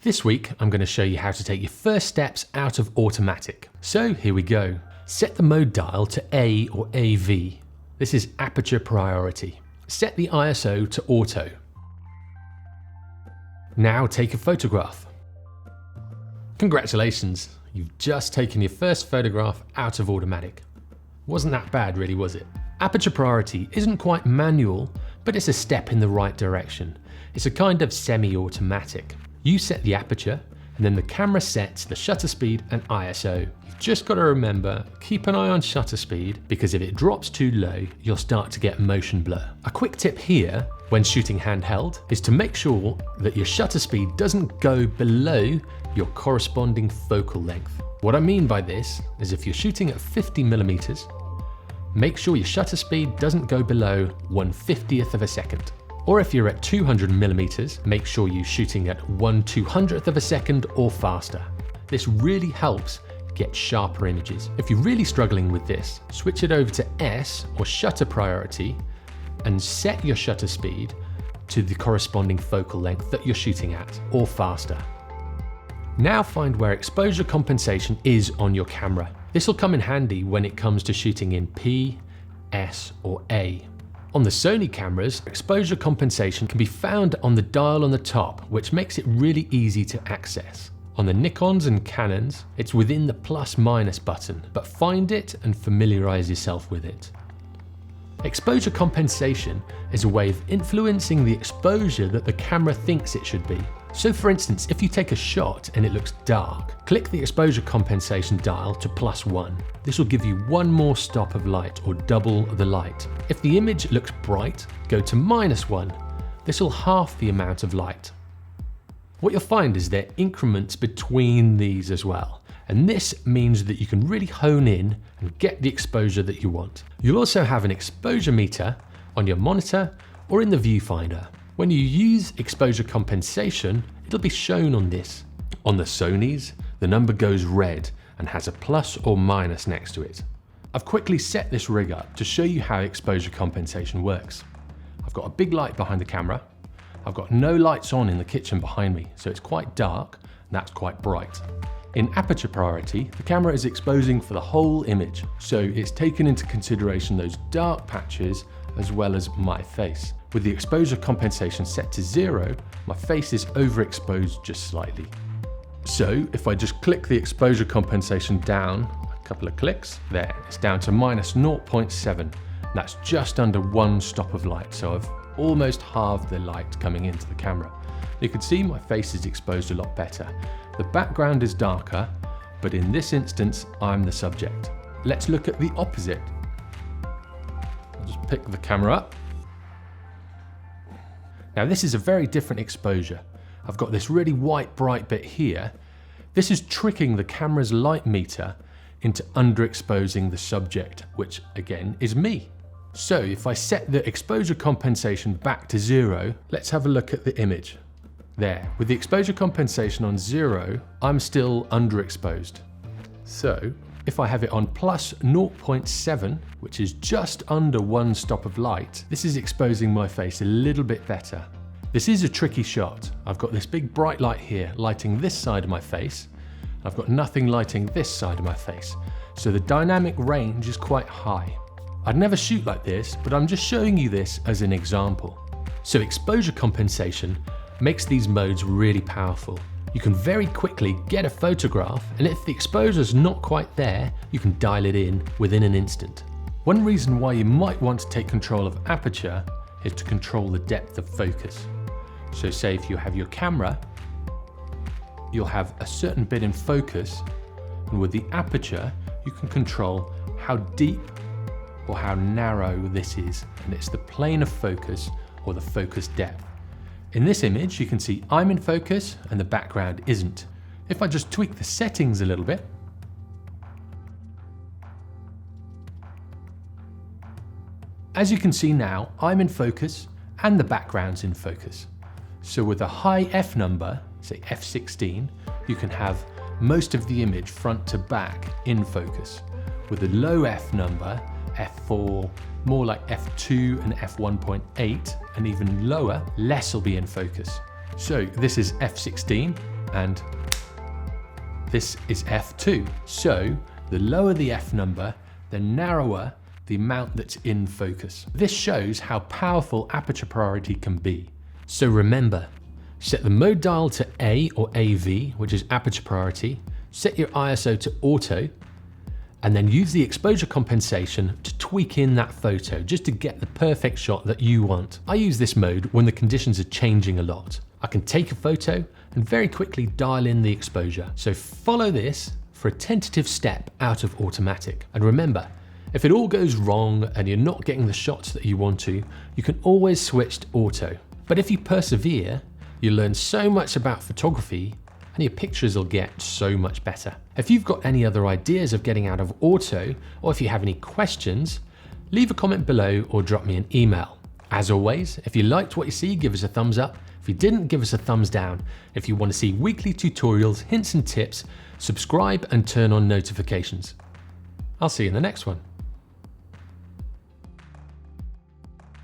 This week, I'm going to show you how to take your first steps out of automatic. So here we go. Set the mode dial to A or AV. This is aperture priority. Set the ISO to auto. Now take a photograph. Congratulations, you've just taken your first photograph out of automatic. Wasn't that bad really, was it? Aperture priority isn't quite manual, but it's a step in the right direction. It's a kind of semi-automatic. You set the aperture, and then the camera sets the shutter speed and ISO. You've just got to remember, keep an eye on shutter speed, because if it drops too low, you'll start to get motion blur. A quick tip here, when shooting handheld, is to make sure that your shutter speed doesn't go below your corresponding focal length. What I mean by this is if you're shooting at 50mm, make sure your shutter speed doesn't go below 1/50th of a second. Or if you're at 200mm, make sure you're shooting at 1/200th of a second or faster. This really helps get sharper images. If you're really struggling with this, switch it over to S or shutter priority and set your shutter speed to the corresponding focal length that you're shooting at or faster. Now find where exposure compensation is on your camera. This will come in handy when it comes to shooting in P, S or A. On the Sony cameras, exposure compensation can be found on the dial on the top, which makes it really easy to access. On the Nikons and Canons, it's within the plus/minus button, but find it and familiarize yourself with it. Exposure compensation is a way of influencing the exposure that the camera thinks it should be. So for instance, if you take a shot and it looks dark, click the exposure compensation dial to +1. This will give you one more stop of light or double the light. If the image looks bright, go to -1. This will halve the amount of light. What you'll find is there are increments between these as well. And this means that you can really hone in and get the exposure that you want. You'll also have an exposure meter on your monitor or in the viewfinder. When you use exposure compensation, it'll be shown on this. On the Sonys, the number goes red and has a plus or minus next to it. I've quickly set this rig up to show you how exposure compensation works. I've got a big light behind the camera. I've got no lights on in the kitchen behind me, so it's quite dark and that's quite bright. In aperture priority, the camera is exposing for the whole image, so it's taken into consideration those dark patches as well as my face. With the exposure compensation set to 0, my face is overexposed just slightly. So if I just click the exposure compensation down a couple of clicks, there, it's down to -0.7. That's just under one stop of light, so I've almost halved the light coming into the camera. You can see my face is exposed a lot better. The background is darker, but in this instance, I'm the subject. Let's look at the opposite. I'll just pick the camera up. Now this is a very different exposure. I've got this really white bright bit here. This is tricking the camera's light meter into underexposing the subject, which again is me. So if I set the exposure compensation back to 0, let's have a look at the image. There, with the exposure compensation on 0, I'm still underexposed. So if I have it on +0.7, which is just under one stop of light, this is exposing my face a little bit better. This is a tricky shot. I've got this big bright light here lighting this side of my face. I've got nothing lighting this side of my face. So the dynamic range is quite high. I'd never shoot like this, but I'm just showing you this as an example. So exposure compensation makes these modes really powerful. You can very quickly get a photograph, and if the exposure's not quite there, you can dial it in within an instant. One reason why you might want to take control of aperture is to control the depth of focus. So say if you have your camera, you'll have a certain bit in focus, and with the aperture, you can control how deep or how narrow this is, and it's the plane of focus or the focus depth. In this image, you can see I'm in focus and the background isn't. If I just tweak the settings a little bit, as you can see now, I'm in focus and the background's in focus. So with a high F number, say F16, you can have most of the image front to back in focus. With a low F number, F4, more like F2 and F1.8, and even lower, less will be in focus. So this is F16, and this is f2. So the lower the f number, the narrower the amount that's in focus. This shows how powerful aperture priority can be. So remember, set the mode dial to A or AV, which is aperture priority, set your ISO to auto, and then use the exposure compensation to tweak in that photo just to get the perfect shot that you want. I use this mode when the conditions are changing a lot. I can take a photo and very quickly dial in the exposure. So follow this for a tentative step out of automatic. And remember, if it all goes wrong and you're not getting the shots that you want to, you can always switch to auto. But if you persevere, you'll learn so much about photography and your pictures will get so much better. If you've got any other ideas of getting out of auto, or if you have any questions, leave a comment below or drop me an email. As always, if you liked what you see, give us a thumbs up. If you didn't, give us a thumbs down. If you want to see weekly tutorials, hints and tips, subscribe and turn on notifications. I'll see you in the next one.